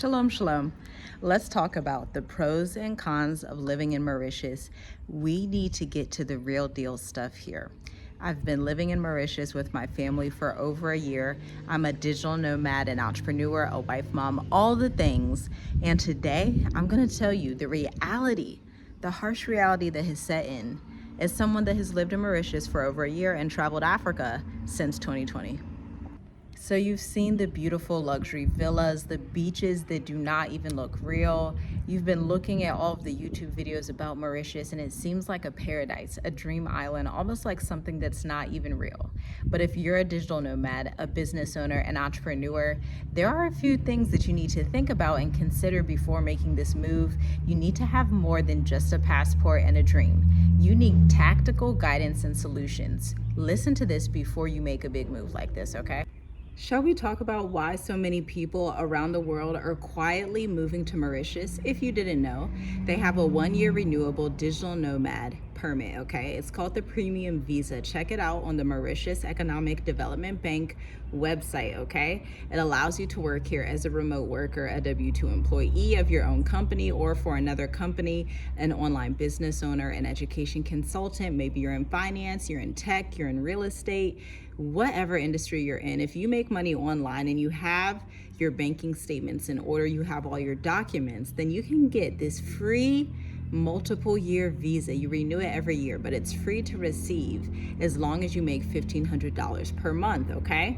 Shalom, shalom. Let's talk about the pros and cons of living in Mauritius. We need to get to the real deal stuff here. I've been living in Mauritius with my family for over a year. I'm a digital nomad, an entrepreneur, a wife, mom, all the things. And today I'm going to tell you the reality, the harsh reality that has set in as someone that has lived in Mauritius for over a year and traveled Africa since 2020. So you've seen the beautiful luxury villas, the beaches that do not even look real. You've been looking at all of the YouTube videos about Mauritius and it seems like a paradise, a dream island, almost like something that's not even real. But if you're a digital nomad, a business owner, an entrepreneur, there are a few things that you need to think about and consider before making this move. You need to have more than just a passport and a dream. You need tactical guidance and solutions. Listen to this before you make a big move like this, okay? Shall we talk about why so many people around the world are quietly moving to Mauritius? If you didn't know, they have a 1-year renewable digital nomad permit, okay? It's called the Premium Visa. Check it out on the Mauritius Economic Development Bank website, okay? It allows you to work here as a remote worker, a W-2 employee of your own company or for another company, an online business owner, an education consultant. Maybe you're in finance, you're in tech, you're in real estate, whatever industry you're in. If you make money online and you have your banking statements in order, you have all your documents, then you can get this free multiple year visa. You renew it every year, but it's free to receive as long as you make $1,500 per month, okay?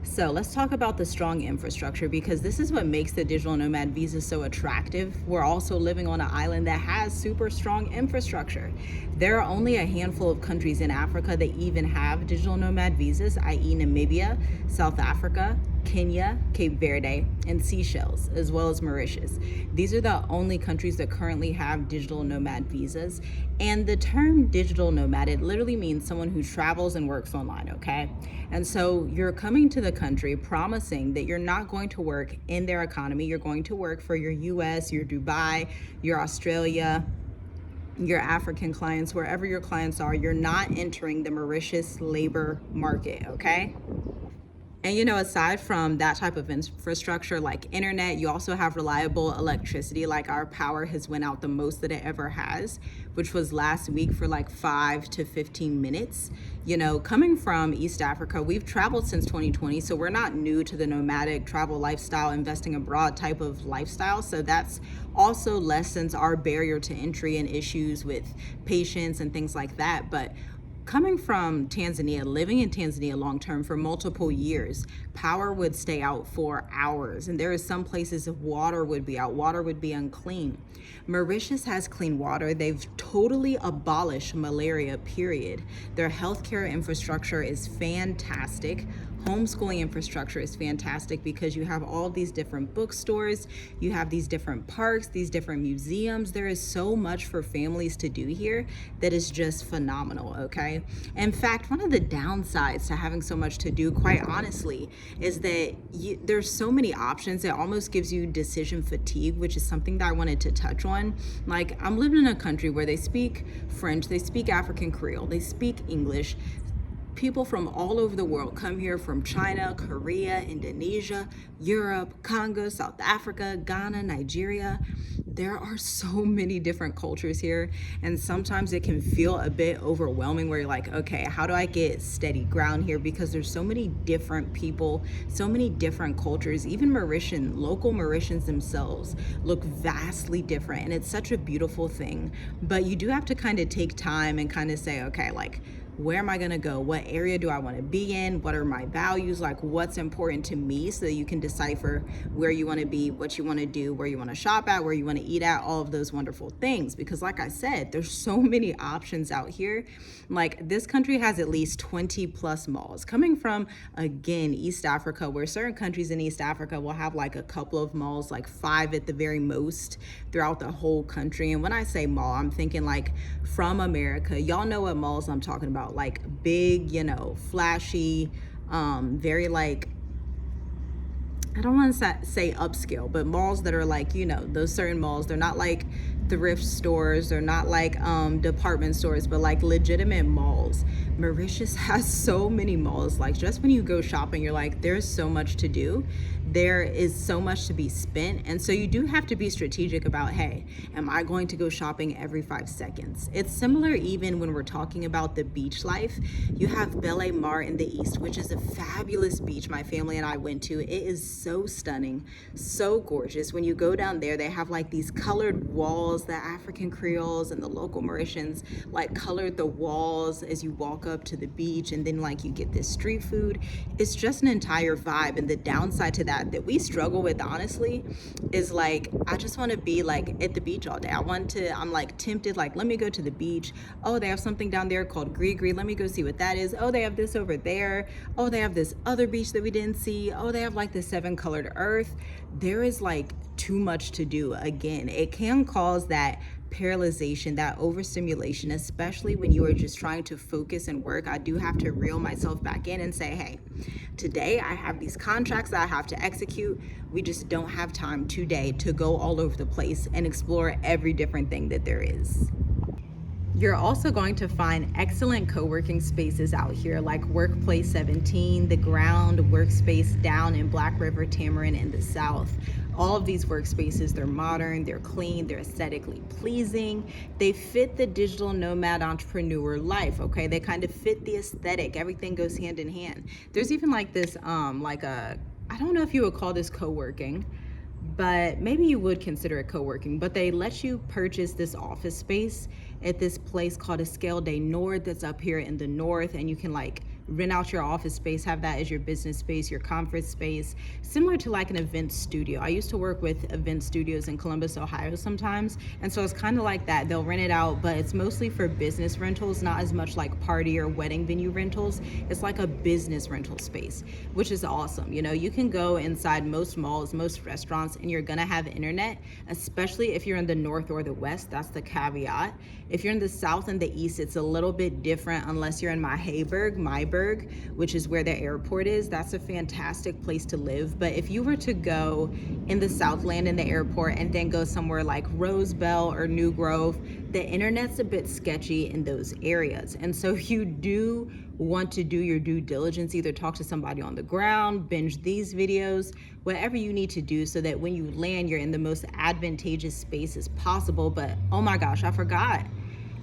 So let's talk about the strong infrastructure, because this is what makes the digital nomad visa so attractive. We're also living on an island that has super strong infrastructure. There are only a handful of countries in Africa that even have digital nomad visas, i.e. Namibia, South Africa, Kenya, Cape Verde, and Seychelles, as well as Mauritius. These are the only countries that currently have digital nomad visas. And the term digital nomad, it literally means someone who travels and works online, okay? And so you're coming to the country promising that you're not going to work in their economy. You're going to work for your US, your Dubai, your Australia, your African clients, wherever your clients are. You're not entering the Mauritius labor market, okay? And aside from that type of infrastructure like internet, you also have reliable electricity. Like our power has went out the most that it ever has, which was last week for like 5 to 15 minutes. Coming from East Africa, we've traveled since 2020, so we're not new to the nomadic travel lifestyle, investing abroad type of lifestyle. So that's also lessens our barrier to entry and issues with patience and things like that. But coming from Tanzania, living in Tanzania long-term for multiple years, power would stay out for hours. And there are some places water would be out, water would be unclean. Mauritius has clean water. They've totally abolished malaria, period. Their healthcare infrastructure is fantastic. Homeschooling infrastructure is fantastic because you have all these different bookstores, you have these different parks, these different museums. There is so much for families to do here that is just phenomenal, okay? In fact, one of the downsides to having so much to do, quite honestly, is that there's so many options that almost gives you decision fatigue, which is something that I wanted to touch on. Like, I'm living in a country where they speak French, they speak African Creole, they speak English. People from all over the world come here from China, Korea, Indonesia, Europe, Congo, South Africa, Ghana, Nigeria. There are so many different cultures here, and sometimes it can feel a bit overwhelming where you're like, okay, how do I get steady ground here? Because there's so many different people, so many different cultures. Even local Mauritians themselves look vastly different, and it's such a beautiful thing. But you do have to kind of take time and kind of say, okay, like, where am I going to go? What area do I want to be in? What are my values? Like, what's important to me, so that you can decipher where you want to be, what you want to do, where you want to shop at, where you want to eat at, all of those wonderful things. Because like I said, there's so many options out here. Like, this country has at least 20 plus malls. Coming from, again, East Africa, where certain countries in East Africa will have like a couple of malls, like 5 at the very most throughout the whole country. And when I say mall, I'm thinking like from America. Y'all know what malls I'm talking about. Like big, flashy, very like, I don't want to say upscale, but malls that are like, those certain malls, they're not like thrift stores or not like department stores, but like legitimate malls. Mauritius has so many malls. Like just when you go shopping, you're like, there's so much to do. There is so much to be spent. And so you do have to be strategic about, hey, am I going to go shopping every 5 seconds? It's similar even when we're talking about the beach life. You have Belle Mar in the east, which is a fabulous beach my family and I went to. It is so stunning, so gorgeous. When you go down there, they have like these colored walls. The African Creoles and the local Mauritians like colored the walls as you walk up to the beach, and then like you get this street food. It's just an entire vibe. And the downside to that we struggle with, honestly, is like I just want to be like at the beach all day. I'm like tempted, like let me go to the beach. Oh, they have something down there called Gree. Let me go see what that is. Oh, they have this over there. Oh, they have this other beach that we didn't see. Oh, they have like the 7 colored earth. There is like too much to do. Again, it can cause that paralyzation, that overstimulation, especially when you are just trying to focus and work. I do have to reel myself back in and say, hey, today I have these contracts that I have to execute. We just don't have time today to go all over the place and explore every different thing that there is. You're also going to find excellent co-working spaces out here like Workplace 17, The Ground workspace down in Black River Tamarind in the south. All of these workspaces, they're modern, they're clean, they're aesthetically pleasing. They fit the digital nomad entrepreneur life, okay? They kind of fit the aesthetic. Everything goes hand in hand. There's even like this, I don't know if you would call this co-working, but maybe you would consider it co-working, but they let you purchase this office space at this place called Escale de Nord that's up here in the north, and you can like rent out your office space, have that as your business space, your conference space, similar to like an event studio. I used to work with event studios in Columbus, Ohio sometimes, and so it's kind of like that. They'll rent it out, but it's mostly for business rentals, not as much like party or wedding venue rentals. It's like a business rental space, which is awesome. You know, you can go inside most malls, most restaurants, and you're gonna have internet, especially if you're in the north or the west. That's the caveat. If you're in the south and the east, it's a little bit different unless you're in Myburg, which is where the airport is. That's a fantastic place to live. But if you were to go in the Southland in the airport and then go somewhere like Rosebell or New Grove, the internet's a bit sketchy in those areas. And so you do want to do your due diligence, either talk to somebody on the ground, binge these videos, whatever you need to do so that when you land, you're in the most advantageous space as possible. But oh my gosh, I forgot.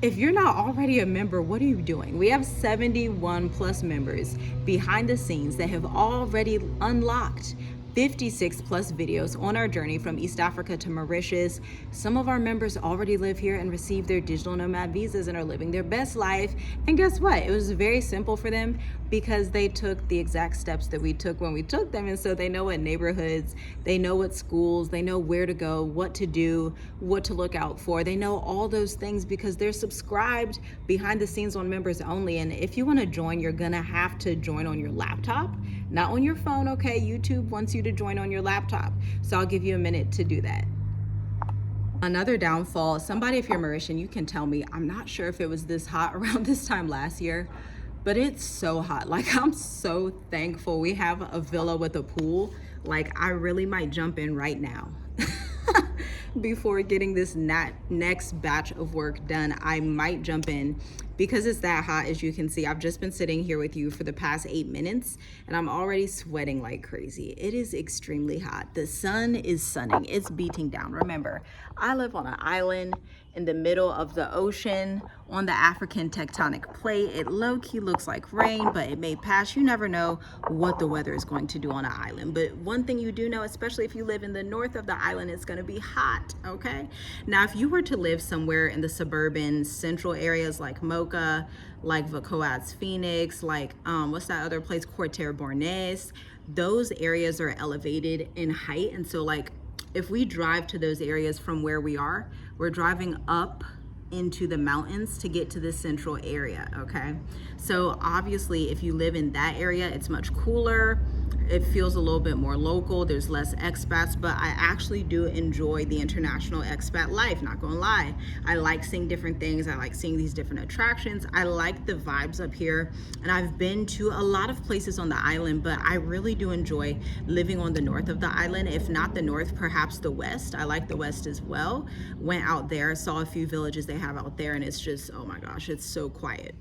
If you're not already a member, what are you doing? We have 71 plus members behind the scenes that have already unlocked 56 plus videos on our journey from East Africa to Mauritius. Some of our members already live here and received their digital nomad visas and are living their best life. And guess what? It was very simple for them because they took the exact steps that we took when we took them. And so they know what neighborhoods, they know what schools, they know where to go, what to do, what to look out for. They know all those things because they're subscribed behind the scenes on members only. And if you want to join, you're gonna have to join on your laptop, not on your phone, okay? YouTube wants you to join on your laptop. So I'll give you a minute to do that. Another downfall, somebody, if you're Mauritian, you can tell me, I'm not sure if it was this hot around this time last year, but it's so hot. Like, I'm so thankful we have a villa with a pool. Like, I really might jump in right now. Before getting this next batch of work done, I might jump in because it's that hot. As you can see, I've just been sitting here with you for the past 8 minutes and I'm already sweating like crazy. It is extremely hot. The sun is sunning, it's beating down. Remember, I live on an island in the middle of the ocean on the African tectonic plate. It low-key looks like rain, but it may pass. You never know what the weather is going to do on an island. But one thing you do know, especially if you live in the north of the island, it's gonna be hot, okay? Now, if you were to live somewhere in the suburban central areas like Mocha, like Vacoat's Phoenix, like what's that other place, Cortaire-Bornés, those areas are elevated in height. And so like, if we drive to those areas from where we are, we're driving up into the mountains to get to the central area, okay? So obviously if you live in that area, it's much cooler. it feels a little bit more local. There's less expats, but I actually do enjoy the international expat life, not gonna lie. I like seeing different things. I like seeing these different attractions. I like the vibes up here. And I've been to a lot of places on the island, but I really do enjoy living on the north of the island. If not the north, perhaps the west. I like the west as well. Went out there, saw a few villages they have out there, and it's just, oh my gosh, it's so quiet.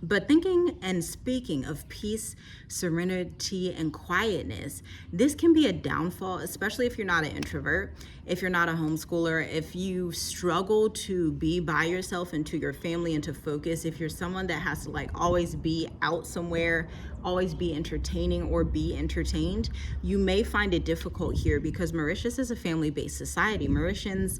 But thinking and speaking of peace, serenity, and quietness, this can be a downfall, especially if you're not an introvert, if you're not a homeschooler, if you struggle to be by yourself and to your family and to focus, if you're someone that has to like always be out somewhere, always be entertaining or be entertained, you may find it difficult here because Mauritius is a family-based society. Mauritians,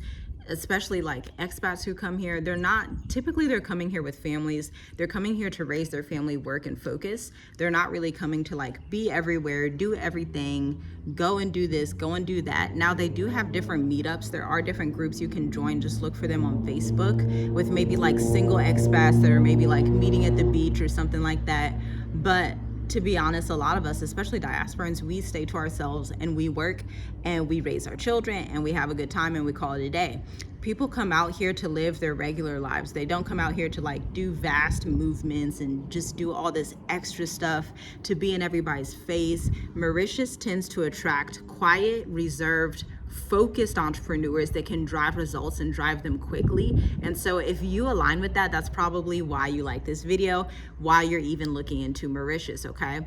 especially like expats who come here, they're coming here with families. They're coming here to raise their family, work, and focus. They're not really coming to like be everywhere, do everything, go and do this, go and do that. Now they do have different meetups. There are different groups you can join. Just look for them on Facebook with maybe like single expats that are maybe like meeting at the beach or something like that. But to be honest, a lot of us, especially diasporans, we stay to ourselves and we work and we raise our children and we have a good time and we call it a day. People come out here to live their regular lives. They don't come out here to like do vast movements and just do all this extra stuff to be in everybody's face. Mauritius tends to attract quiet, reserved, focused entrepreneurs that can drive results and drive them quickly. And so if you align with that, that's probably why you like this video, why you're even looking into Mauritius, okay?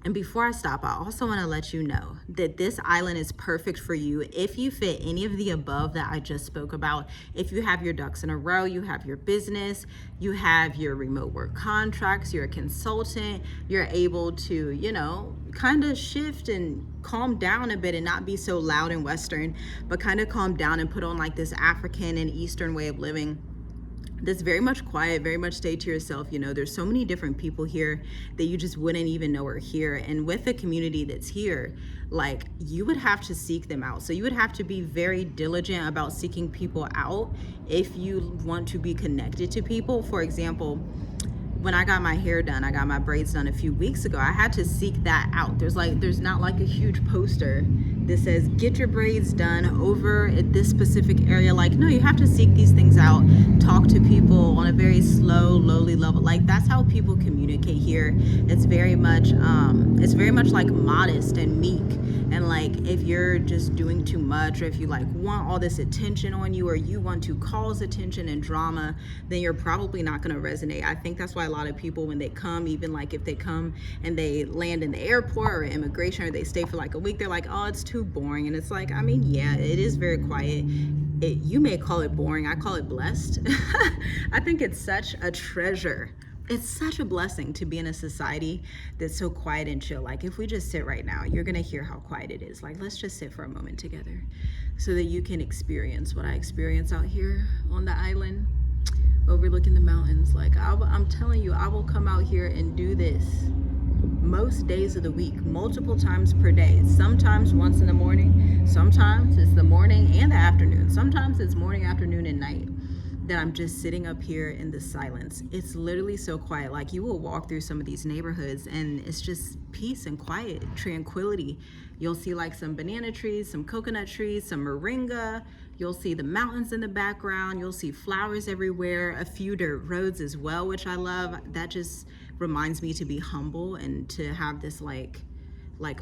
And before I stop, I also want to let you know that this island is perfect for you if you fit any of the above that I just spoke about. If you have your ducks in a row, you have your business, you have your remote work contracts, you're a consultant, you're able to, you know, kind of shift and calm down a bit and not be so loud and Western, but kind of calm down and put on like this African and Eastern way of living that's very much quiet, very much stay to yourself. You know, there's so many different people here that you just wouldn't even know are here. And with the community that's here, like you would have to seek them out. So you would have to be very diligent about seeking people out if you want to be connected to people. For example, when I got my hair done, I got my braids done a few weeks ago, I had to seek that out. There's not like a huge poster that says, get your braids done over at this specific area. Like, no, you have to seek these things out, talk to people on a very slow, lowly level. Like that's how people communicate here. It's very much like modest and meek. And like, if you're just doing too much, or if you like want all this attention on you, or you want to cause attention and drama, then you're probably not going to resonate. I think that's why a lot of people, when they come, even like if they come and they land in the airport or immigration, or they stay for like a week, they're like, oh, it's too boring. And it's like, I mean, yeah, it is very quiet. You may call it boring. I call it blessed. I think it's such a treasure. It's such a blessing to be in a society that's so quiet and chill. Like if we just sit right now, you're gonna hear how quiet it is. Like let's just sit for a moment together so that you can experience what I experience out here on the island, overlooking the mountains. Like I'm telling you, I will come out here and do this most days of the week, multiple times per day. Sometimes once in the morning, sometimes it's the morning and the afternoon. Sometimes it's morning, afternoon, and night that I'm just sitting up here in the silence. It's literally so quiet. Like you will walk through some of these neighborhoods and it's just peace and quiet, tranquility. You'll see like some banana trees, some coconut trees, some moringa. You'll see the mountains in the background. You'll see flowers everywhere, a few dirt roads as well, which I love. That just reminds me to be humble and to have this like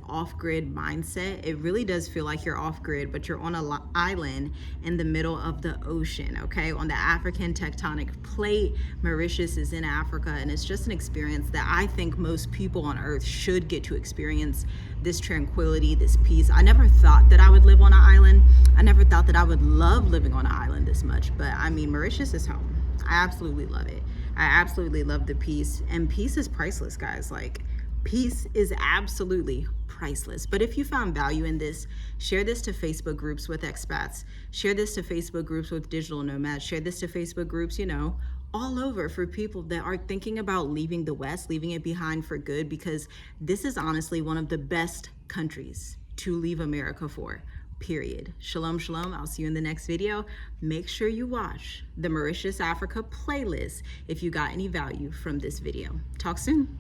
off-grid mindset. It really does feel like you're off-grid, but you're on an island in the middle of the ocean, okay? On the African tectonic plate. Mauritius is in Africa, and it's just an experience that I think most people on earth should get to experience. This tranquility, this peace. I never thought that I would live on an island. I never thought that I would love living on an island this much, but I mean, Mauritius is home. I absolutely love it. I absolutely love the peace, and peace is priceless, guys. Like, peace is absolutely priceless. But if you found value in this, share this to Facebook groups with expats. Share this to Facebook groups with digital nomads. Share this to Facebook groups, you know, all over for people that are thinking about leaving the West, leaving it behind for good, because this is honestly one of the best countries to leave America for. Period. Shalom, shalom. I'll see you in the next video. Make sure you watch the Mauritius Africa playlist if you got any value from this video. Talk soon.